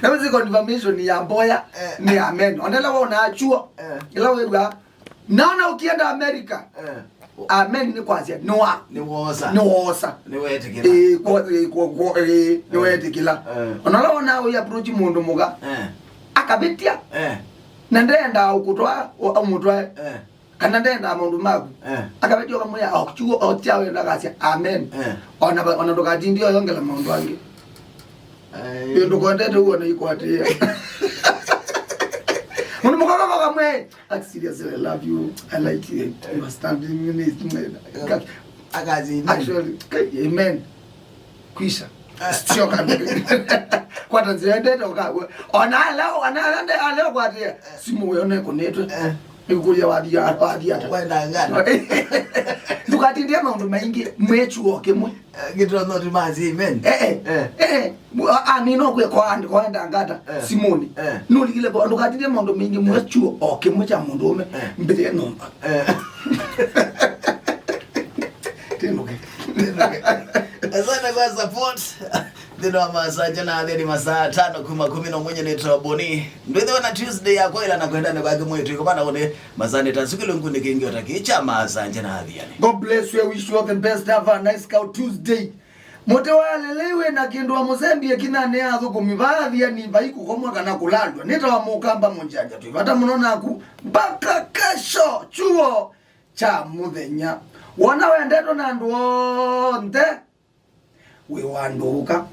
Na mzi confirmation ya mboya ni amen. Onela wona achuo. Ila wewa naona ukienda America. Amen ni kwazia noa ni wosa ni wetikila ni wetikila onala wona we approach mundu muga akabitia nandenda ukutwa umutwa kana ndenda mundu magu akabitia kamuya akuchuo otyawe ndakasya amen ona ndoka ndio yongela mundu wange ndo kwandete uone ikwatia When you come I'm seriously I love you. I like you. You are standing in it. Actually, amen. Kwisha. Sio kabisa. Kwa tanzania ndoka. Ona leo kwa dia. Simu yone kunetwe. Ikuja wadia kwenda ngana. Tukatindia maundu maingi mwechuo kemwe. Gitwa no timazi amen. Nino kwe kwa ngata Simoni. Nuli kile bo tukatindia maundu maingi mwechuo okemwe cha mundu ume mbele nomba. Tinuke. Asante kwa support. Ndio masaje na hadi masaa 5:10 mwenye neto boni. Ndio na Tuesday yako ila nakwenda kwa mwiitu kwa maana one mazane tansikile ngune kingi otakicha masanje na Athiani. God bless you. I wish you all the best. Have a nice cow Tuesday. Mote walelewe na kindu wa Mozambique kina ne athoko mibathi ni baiku komwa kana kulandwa. Nita wa mukamba munjaja tu. Hata munaona ku baka kesho chuo cha muthenya. Wana wendeto na nduo nte we wanduka